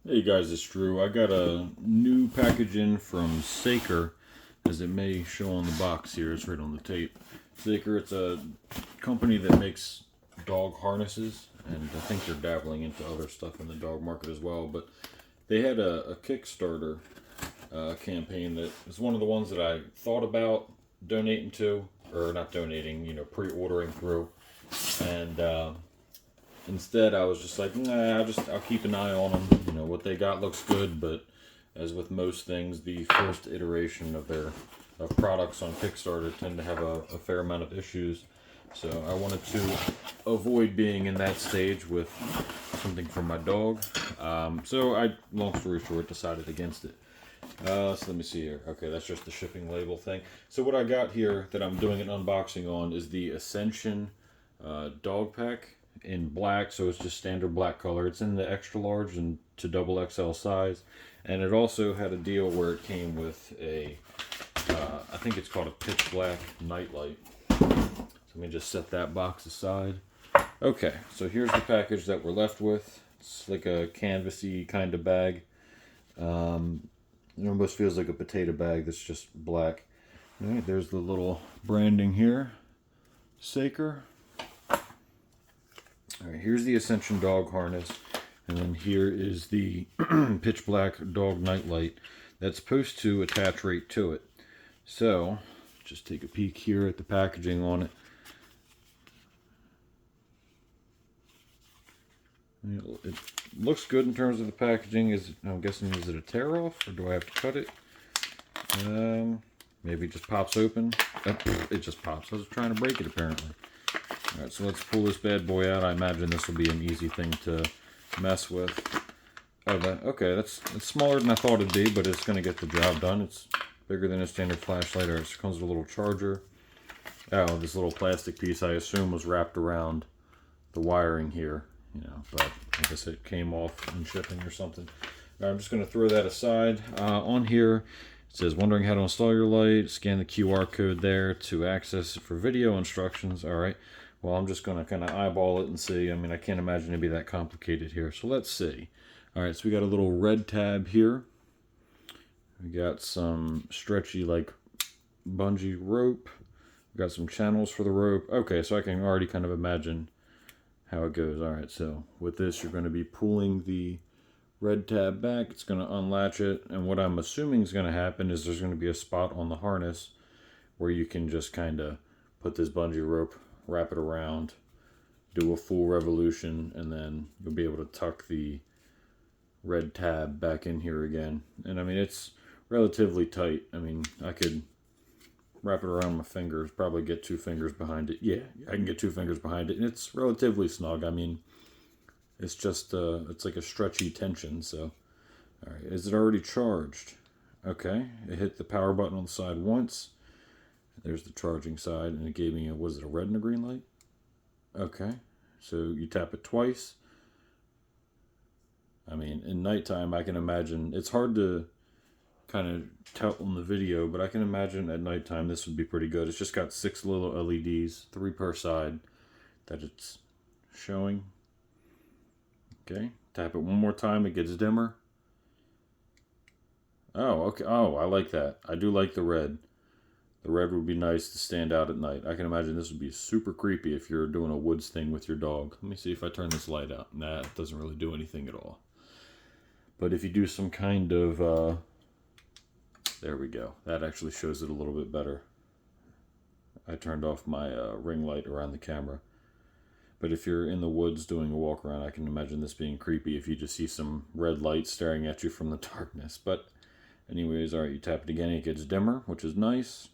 Hey guys, it's Drew. I got a new package in from Säker, as it may show on the box here. It's right on the tape. Säker, it's a company that makes dog harnesses, and I think they're dabbling into other stuff in the dog market as well. But they had a Kickstarter campaign that is one of the ones that I thought about donating to, or not donating, pre-ordering through. And instead, I was just like, nah, I'll keep an eye on them. What they got looks good, but as with most things, the first iteration of their products on Kickstarter tend to have a fair amount of issues. So I wanted to avoid being in that stage with something for my dog. So I, long story short, decided against it. So let me see here. Okay, that's just the shipping label thing. So what I got here that I'm doing an unboxing on is the Ascension dog pack in black, so it's just standard black color. It's in the extra large and to double XL size, and it also had a deal where it came with a I think it's called a pitch black nightlight. So let me just set that box aside. Okay, so here's the package that we're left with. It's like a canvasy kind of bag. It almost feels like a potato bag that's just black. All right, there's the little branding here. Säker. All right, here's the Ascension Dog Harness, and then here is the pitch black dog nightlight that's supposed to attach right to it. So, just take a peek here at the packaging on it. It looks good in terms of the packaging. I'm guessing, is it a tear off, or do I have to cut it? Maybe it just pops open. It just pops. I was trying to break it apparently. Alright, so let's pull this bad boy out. I imagine this will be an easy thing to mess with. Oh, okay, that's smaller than I thought it'd be, but it's going to get the job done. It's bigger than a standard flashlight. Alright, so it comes with a little charger. Oh, this little plastic piece I assume was wrapped around the wiring here, but I guess it came off in shipping or something. Alright, I'm just going to throw that aside. On here, it says, wondering how to install your light. Scan the QR code there to access it for video instructions. Alright. Well, I'm just going to kind of eyeball it and see. I mean, I can't imagine it'd be that complicated here. So let's see. All right, so we got a little red tab here. We got some stretchy, like, bungee rope. We got some channels for the rope. Okay, so I can already kind of imagine how it goes. All right, so with this, you're going to be pulling the red tab back. It's going to unlatch it. And what I'm assuming is going to happen is there's going to be a spot on the harness where you can just kind of put this bungee rope, wrap it around, do a full revolution, and then you'll be able to tuck the red tab back in here again. And I mean, it's relatively tight. I mean, I could wrap it around my fingers, probably get 2 fingers behind it. Yeah, I can get 2 fingers behind it, and it's relatively snug. I mean, it's just, it's like a stretchy tension, so. All right, is it already charged? Okay, it hit the power button on the side once. There's the charging side, and it gave me was it a red and a green light? Okay, so you tap it twice. I mean, in nighttime, I can imagine, it's hard to kind of tell in the video, but I can imagine at nighttime this would be pretty good. It's just got 6 little LEDs, 3 per side, that it's showing. Okay, tap it one more time, it gets dimmer. Oh, okay, oh, I like that. I do like the red. The red would be nice to stand out at night. I can imagine this would be super creepy if you're doing a woods thing with your dog. Let me see if I turn this light out. Nah, it doesn't really do anything at all. But if you do some kind of, there we go. That actually shows it a little bit better. I turned off my ring light around the camera. But if you're in the woods doing a walk around, I can imagine this being creepy if you just see some red light staring at you from the darkness. But anyways, alright, you tap it again, it gets dimmer, which is nice.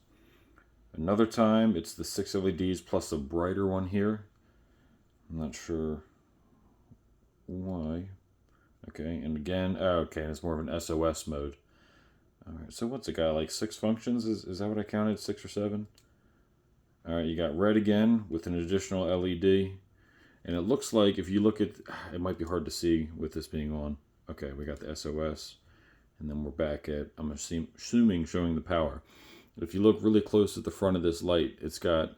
Another time, it's the 6 LEDs plus a brighter one here. I'm not sure why. Okay, and again, okay, it's more of an SOS mode. Alright, so what's it got, like 6 functions? Is that what I counted, 6 or 7? Alright, you got red again with an additional LED. And it looks like, if you look at, it might be hard to see with this being on. Okay, we got the SOS. And then we're back at, I'm assuming, showing the power. If you look really close at the front of this light, it's got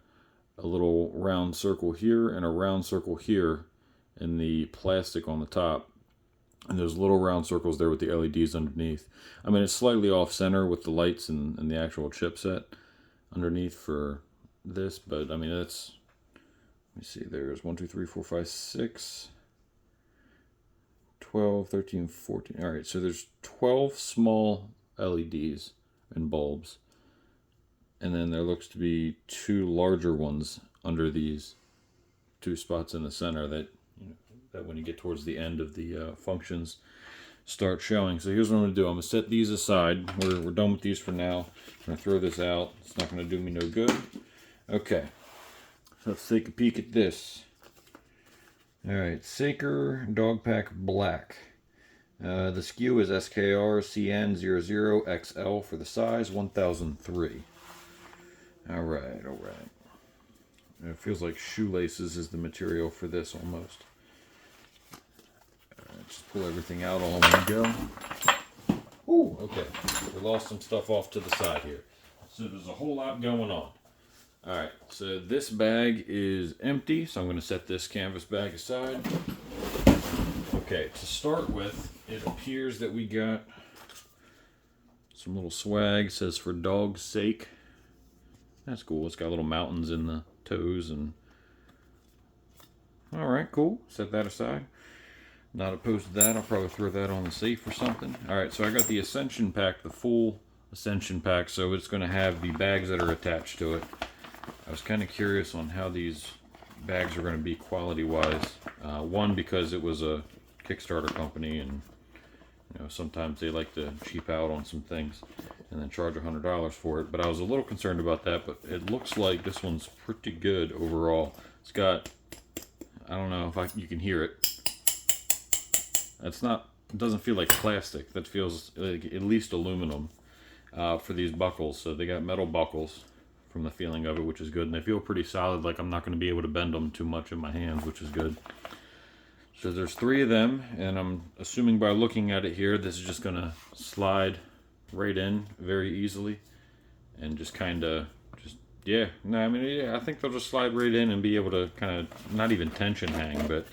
a little round circle here and a round circle here, and the plastic on the top And there's little round circles there with the LEDs underneath. I mean, it's slightly off center with the lights and the actual chipset underneath for this, but I mean, it's, let me see, there's 1, 2, 3, 4, 5, 6, 12, 13, 14. All right, so there's 12 small LEDs and bulbs. And then there looks to be 2 larger ones under these 2 spots in the center that, you know, that when you get towards the end of the functions start showing. So here's what I'm going to do. I'm going to set these aside. We're done with these for now. I'm going to throw this out. It's not going to do me no good. Okay. So let's take a peek at this. Alright, Säker Dog Pack Black. The SKU is xl-xxl for the size, 1003. Alright. It feels like shoelaces is the material for this almost. Alright, just pull everything out all in one go. Ooh, okay. We lost some stuff off to the side here. So there's a whole lot going on. Alright, so this bag is empty, so I'm going to set this canvas bag aside. Okay, to start with, it appears that we got some little swag. It says for dog's sake. That's cool. It's got little mountains in the toes and... Alright, cool. Set that aside. Not opposed to that. I'll probably throw that on the safe or something. Alright, so I got the Ascension Pack, the full Ascension Pack, so it's going to have the bags that are attached to it. I was kind of curious on how these bags are going to be quality-wise. One, because it was a Kickstarter company, and you know sometimes they like to cheap out on some things and then charge $100 for it. But I was a little concerned about that. But it looks like this one's pretty good overall. It's got, I don't know if you can hear it. That's not. It doesn't feel like plastic. That feels like at least aluminum for these buckles. So they got metal buckles, from the feeling of it, which is good, and they feel pretty solid. Like I'm not going to be able to bend them too much in my hands, which is good. So there's 3 of them, and I'm assuming by looking at it here, this is just going to slide right in very easily, and just kind of, yeah. No, I mean, yeah, I think they'll just slide right in and be able to kind of not even tension hang, but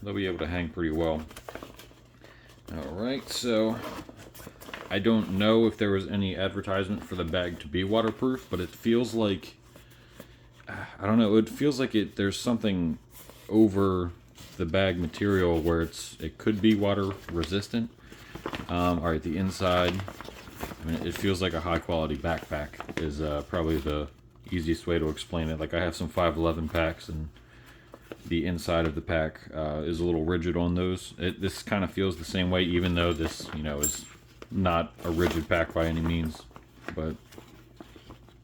they'll be able to hang pretty well. All right, so. I don't know if there was any advertisement for the bag to be waterproof, but it feels like, I don't know, it feels like there's something over the bag material where it could be water resistant. Alright, the inside, I mean, it feels like a high quality backpack is probably the easiest way to explain it. Like I have some 511 packs, and the inside of the pack is a little rigid on those. This kind of feels the same way, even though this, you know, is not a rigid pack by any means, but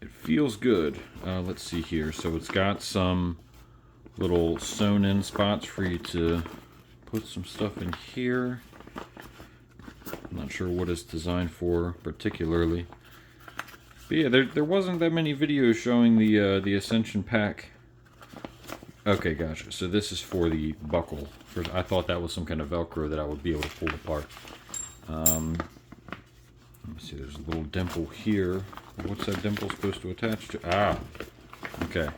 it feels good. Let's see here. So it's got some little sewn in spots for you to put some stuff in here. I'm not sure what it's designed for particularly. But yeah, there wasn't that many videos showing the Ascension Pack. Okay, gotcha. So this is for the buckle. I thought that was some kind of Velcro that I would be able to pull apart. Let me see, there's a little dimple here. What's that dimple supposed to attach to? Ah, okay.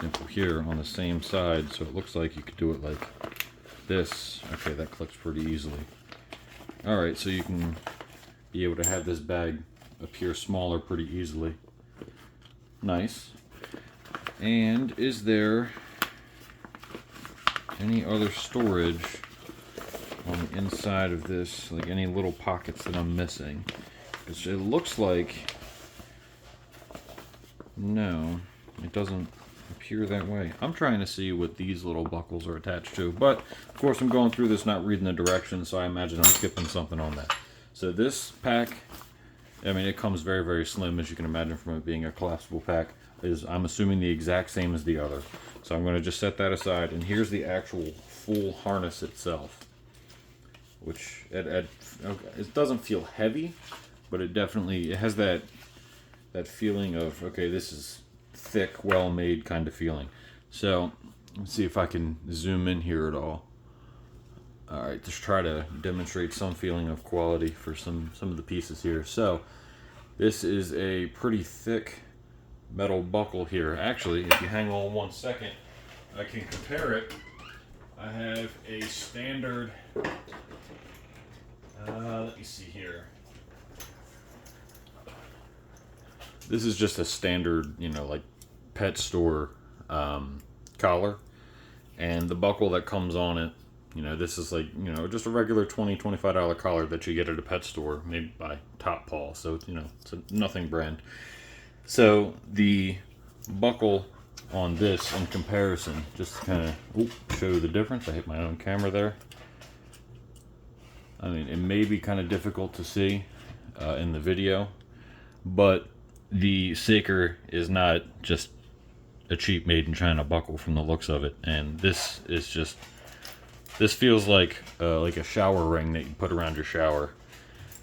Dimple here on the same side, so it looks like you could do it like this. Okay, that clicks pretty easily. Alright, so you can be able to have this bag appear smaller pretty easily. Nice. And is there any other storage on the inside of this, like any little pockets that I'm missing? Because it looks like, no, it doesn't appear that way. I'm trying to see what these little buckles are attached to, but of course I'm going through this not reading the directions, so I imagine I'm skipping something on that. So this pack, I mean, it comes very, very slim, as you can imagine from it being a collapsible pack, is, I'm assuming, the exact same as the other. So I'm going to just set that aside, and here's the actual full harness itself, which it doesn't feel heavy, but it definitely, it has that feeling of, okay, this is thick, well-made kind of feeling. So let's see if I can zoom in here at all. All right, just try to demonstrate some feeling of quality for some of the pieces here. So this is a pretty thick metal buckle here. Actually, if you hang on 1 second, I can compare it. I have a standard, let me see here. This is just a standard, you know, like pet store collar. And the buckle that comes on it, you know, this is like, you know, just a regular $20, $25 collar that you get at a pet store, made by Top Paw. So, you know, it's a nothing brand. So the buckle on this in comparison, just to kind of show the difference. I hit my own camera there. I mean, it may be kind of difficult to see in the video, but the Säker is not just a cheap made in China buckle from the looks of it, and this is just, this feels like a shower ring that you put around your shower,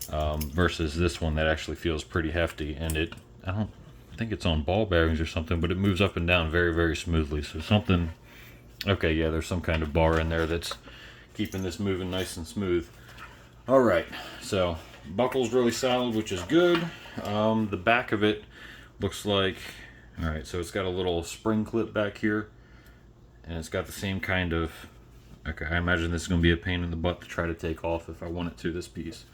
versus this one that actually feels pretty hefty. And I don't think it's on ball bearings or something, but it moves up and down very, very smoothly. So something, okay, yeah, there's some kind of bar in there that's keeping this moving nice and smooth. All right, so buckle's really solid, which is good. The back of it looks like, all right, so it's got a little spring clip back here, and it's got the same kind of, okay, I imagine this is going to be a pain in the butt to try to take off if I want it to, this piece.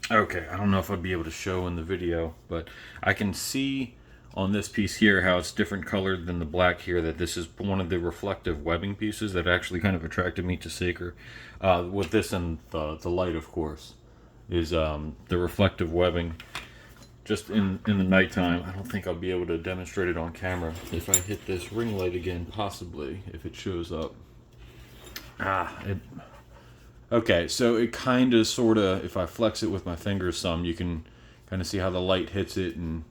Okay, I don't know if I'd be able to show in the video, but I can see on this piece here how it's different colored than the black here, that this is one of the reflective webbing pieces that actually kind of attracted me to Säker. With this and the light, of course, is the reflective webbing. Just in the nighttime, I don't think I'll be able to demonstrate it on camera. If I hit this ring light again, possibly, if it shows up. Okay, so it kind of, sort of, if I flex it with my fingers some, you can kind of see how the light hits it and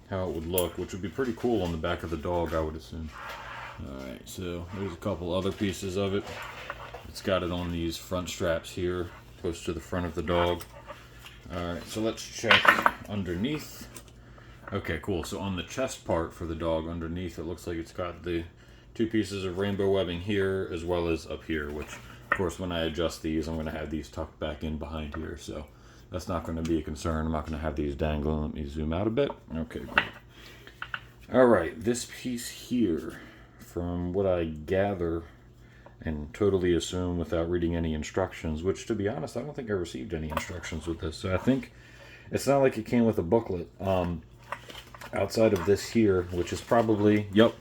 how it would look, which would be pretty cool on the back of the dog, I would assume. Alright, so there's a couple other pieces of it. It's got it on these front straps here, close to the front of the dog. Alright, so let's check underneath. Okay, cool. So on the chest part for the dog underneath, it looks like it's got the two pieces of rainbow webbing here as well as up here, which, of course, when I adjust these, I'm going to have these tucked back in behind here, so that's not going to be a concern. I'm not going to have these dangling. Let me zoom out a bit. Okay, great. Alright, this piece here, from what I gather and totally assume without reading any instructions, which, to be honest, I don't think I received any instructions with this, so I think it's not like it came with a booklet. Outside of this here, which is probably, yep,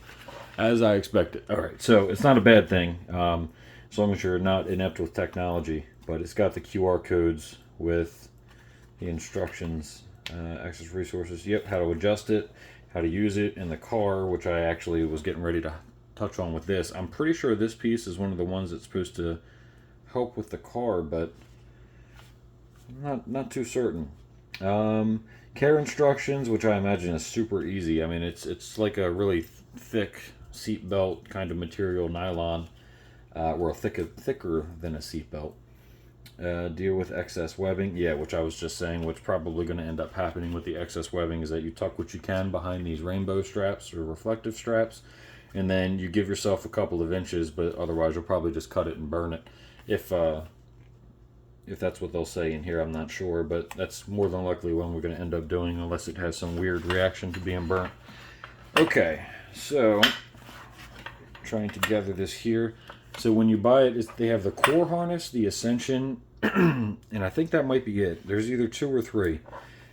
as I expected. Alright, so it's not a bad thing, as long as you're not inept with technology, but it's got the QR codes with the instructions, access resources, yep, how to adjust it, how to use it in the car, which I actually was getting ready to touch on with this. I'm pretty sure this piece is one of the ones that's supposed to help with the car, but I'm not too certain. Care instructions, which I imagine is super easy. I mean, it's like a really thick seat belt kind of material, nylon, or thicker than a seat belt. Deal with excess webbing, yeah, which I was just saying, what's probably going to end up happening with the excess webbing is that you tuck what you can behind these rainbow straps or reflective straps, and then you give yourself a couple of inches, but otherwise you'll probably just cut it and burn it. If that's what they'll say in here, I'm not sure, but that's more than likely what we're going to end up doing, unless it has some weird reaction to being burnt. Okay, so trying to gather this here. So when you buy it, they have the core harness, the Ascension, and I think that might be it. There's either 2 or 3,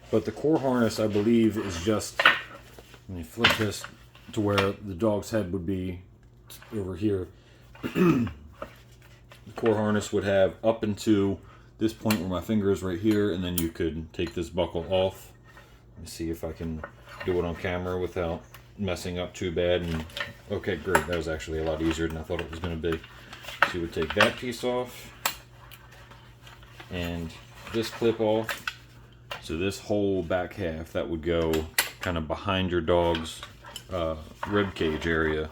but the core harness, I believe, is just, let me flip this to where the dog's head would be over here. The core harness would have up into this point where my finger is right here, and then you could take this buckle off. Let me see if I can do it on camera without messing up too bad. And okay, great, that was actually a lot easier than I thought it was going to be. So you would take that piece off and this clip off. So this whole back half, that would go kind of behind your dog's rib cage area,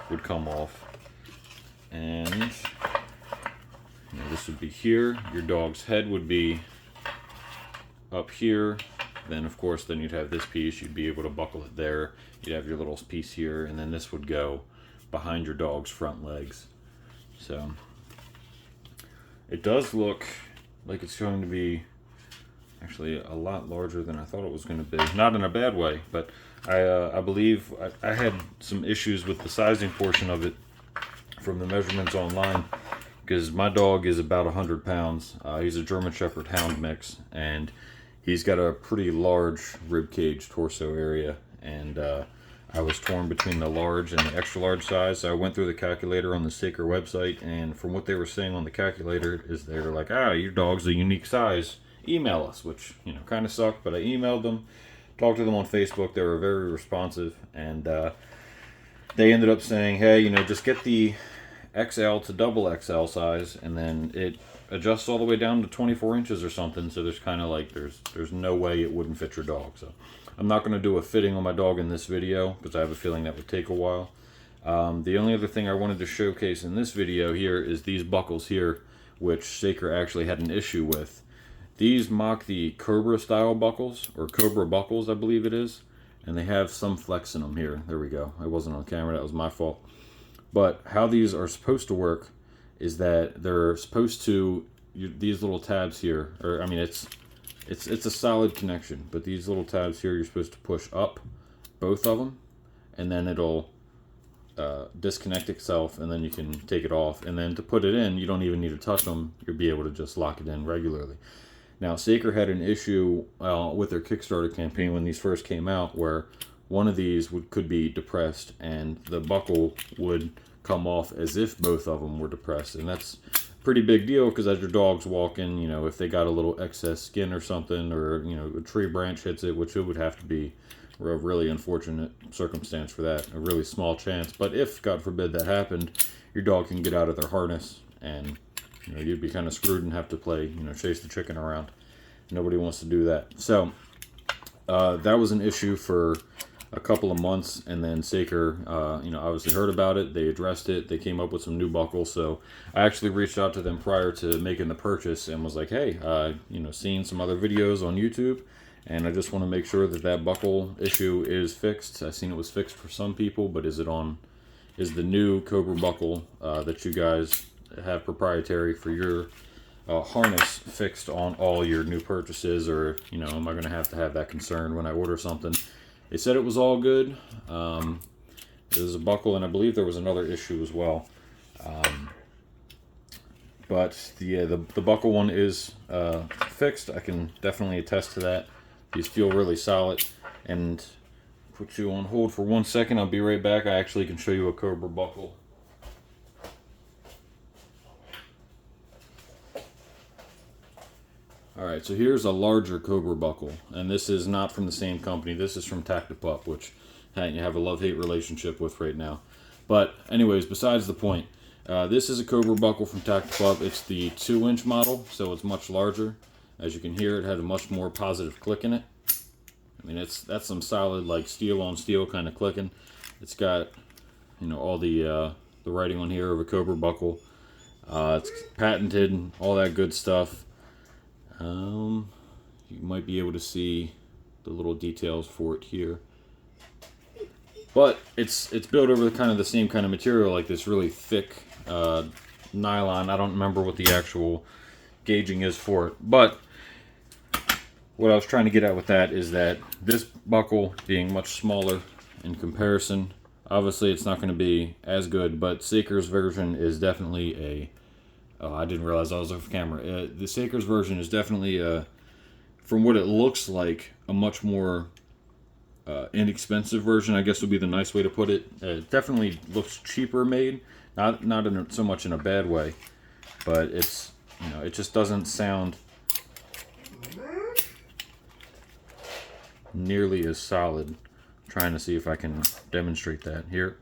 would come off. And this would be here. Your dog's head would be up here. Then, of course, then you'd have this piece. You'd be able to buckle it there. You'd have your little piece here, and then this would go behind your dog's front legs. So it does look like it's going to be Actually, a lot larger than I thought it was going to be. Not in a bad way, but I believe I had some issues with the sizing portion of it from the measurements online, because my dog is about 100 pounds. He's a German Shepherd Hound mix, and he's got a pretty large rib cage torso area, and I was torn between the large and the extra large size. So I went through the calculator on the Säker website, and from what they were saying on the calculator is they were like, your dog's a unique size. Email us, which, you know, kind of sucked, but I emailed them, talked to them on Facebook. They were very responsive, and they ended up saying, hey, you know, just get the XL to double XL size, and then it adjusts all the way down to 24 inches or something. So there's kind of like, there's no way it wouldn't fit your dog. So I'm not going to do a fitting on my dog in this video, because I have a feeling that would take a while. The only other thing I wanted to showcase in this video here is these buckles here, which Säker actually had an issue with. These mock the Cobra style buckles, or Cobra buckles, I believe it is. And they have some flex in them here. There we go. I wasn't on camera. That was my fault. But how these are supposed to work is that they're supposed to, these little tabs here, or I mean, it's a solid connection, but these little tabs here, you're supposed to push up both of them, and then it'll disconnect itself, and then you can take it off. And then to put it in, you don't even need to touch them. You'll be able to just lock it in regularly. Now, Säker had an issue with their Kickstarter campaign when these first came out, where one of these could be depressed, and the buckle would come off as if both of them were depressed. And that's a pretty big deal, because as your dog's walking, you know, if they got a little excess skin or something, or, you know, a tree branch hits it, which it would have to be a really unfortunate circumstance for that, a really small chance. But if, God forbid, that happened, your dog can get out of their harness, and you know, you'd be kind of screwed and have to play, you know, chase the chicken around. Nobody wants to do that. So that was an issue for a couple of months, and then Säker, you know, obviously heard about it. They addressed it. They came up with some new buckles. So I actually reached out to them prior to making the purchase and was like, hey, you know, seeing some other videos on YouTube, and I just want to make sure that that buckle issue is fixed. I've seen it was fixed for some people, but is the new Cobra buckle that you guys have proprietary for your harness fixed on all your new purchases, or, you know, am I going to have that concern when I order something? They said it was all good. There's a buckle, and I believe there was another issue as well. But the buckle one is fixed. I can definitely attest to that. These feel really solid. And put you on hold for 1 second. I'll be right back. I actually can show you a Cobra buckle. Alright, so here's a larger Cobra buckle, and this is not from the same company. This is from tabletop, which you have a love-hate relationship with right now. But anyways, besides the point, this is a Cobra buckle from tabletop. It's the 2-inch model, so it's much larger. As you can hear, it had a much more positive click in it. I mean, that's some solid, like, steel on steel kind of clicking. It's got, you know, all the writing on here of a Cobra buckle. It's patented, all that good stuff. You might be able to see the little details for it here, but it's built over kind of the same kind of material, like this really thick nylon. I don't remember what the actual gauging is for it, but what I was trying to get at with that is that this buckle being much smaller in comparison, obviously it's not going to be as good, but Säker's version is definitely a I didn't realize I was off camera. The Säker's version is definitely, from what it looks like, a much more inexpensive version, I guess would be the nice way to put it. It definitely looks cheaper made, not so much in a bad way, but it's, you know, it just doesn't sound nearly as solid. I'm trying to see if I can demonstrate that here.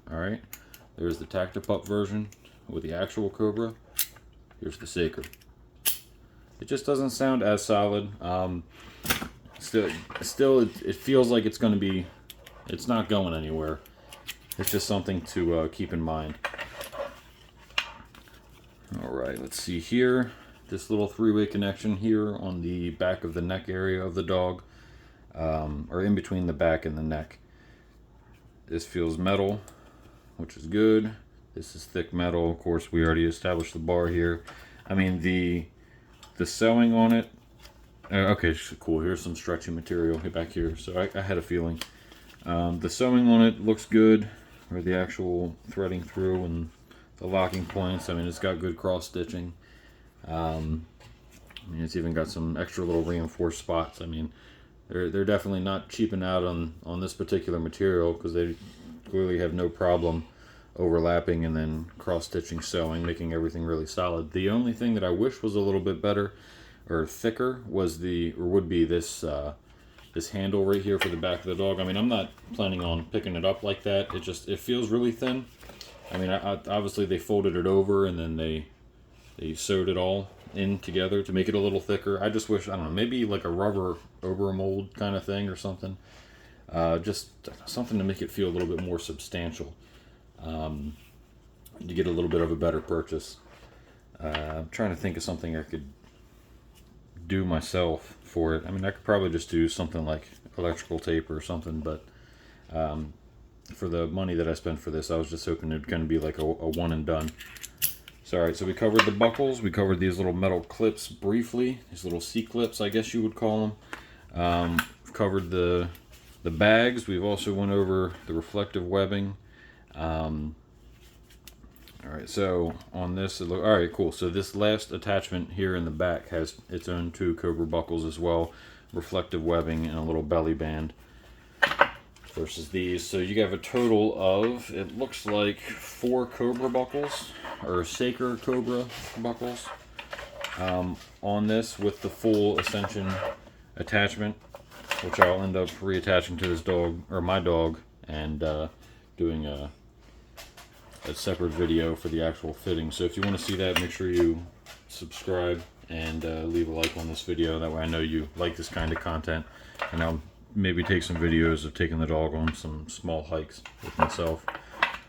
All right, there's the tabletop version with the actual Cobra. Here's the Säker. It just doesn't sound as solid. Still, it feels like it's going to be. It's not going anywhere. It's just something to keep in mind. All right, let's see here. This little 3-way connection here on the back of the neck area of the dog, or in between the back and the neck. This feels metal, which is good. This is thick metal. Of course, we already established the bar here. I mean, the sewing on it Okay, cool. Here's some stretchy material back here. So I had a feeling. The sewing on it looks good, or the actual threading through and the locking points. I mean, it's got good cross stitching. I mean, it's even got some extra little reinforced spots. I mean, they're definitely not cheaping out on this particular material, because they clearly have no problem overlapping and then cross stitching sewing, making everything really solid. The only thing that I wish was a little bit better or thicker would be this this handle right here for the back of the dog. I mean, I'm not planning on picking it up like that. It feels really thin. I mean, obviously they folded it over and then they sewed it all in together to make it a little thicker. I just wish, I don't know, maybe like a rubber over mold kind of thing or something. Just something to make it feel a little bit more substantial. To get a little bit of a better purchase. I'm trying to think of something I could do myself for it. I mean, I could probably just do something like electrical tape or something, but for the money that I spent for this, I was just hoping it kind of be like a one and done. So, all right, so we covered the buckles. We covered these little metal clips briefly. These little C-clips, I guess you would call them. We've covered the bags. We've also went over the reflective webbing. All right, so on this, all right, cool. So this last attachment here in the back has its own 2 Cobra buckles as well, reflective webbing and a little belly band versus these. So you have a total of, it looks like 4 Cobra buckles, or Säker Cobra buckles, on this with the full Ascension attachment, which I'll end up reattaching to this dog, or my dog, and doing a separate video for the actual fitting. So if you want to see that, make sure you subscribe and leave a like on this video. That way I know you like this kind of content, and I'll maybe take some videos of taking the dog on some small hikes with myself.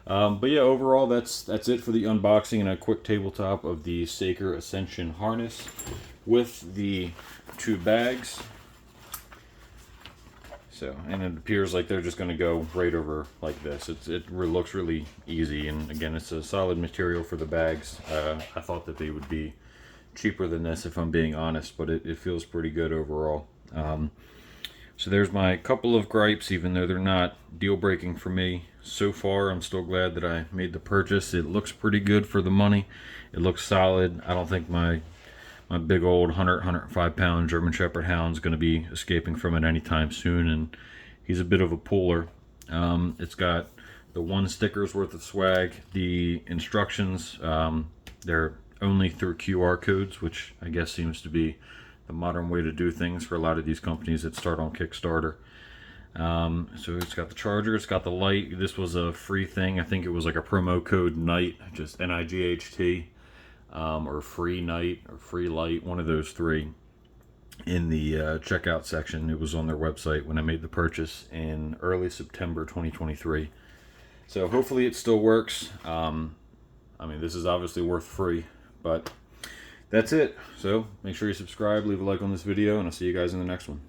But yeah, overall that's it for the unboxing and a quick tabletop of the Säker Ascension harness with the 2 bags. So, and it appears like they're just going to go right over like this. It looks really easy, and again, it's a solid material for the bags. I thought that they would be cheaper than this, if I'm being honest, but it feels pretty good overall. So there's my couple of gripes, even though they're not deal-breaking for me. So far, I'm still glad that I made the purchase. It looks pretty good for the money. It looks solid. I don't think my big old 105 pound German Shepherd hound is going to be escaping from it anytime soon, and he's a bit of a puller. It's got the 1 sticker's worth of swag. The instructions, they're only through QR codes, which I guess seems to be the modern way to do things for a lot of these companies that start on Kickstarter. So it's got the charger, it's got the light. This was a free thing. I think it was like a promo code NIGHT, just NIGHT. Or free night or free light, one of those 3 in the checkout section. It was on their website when I made the purchase in early September 2023. So hopefully it still works. I mean, this is obviously worth free, but that's it. So make sure you subscribe, leave a like on this video, and I'll see you guys in the next one.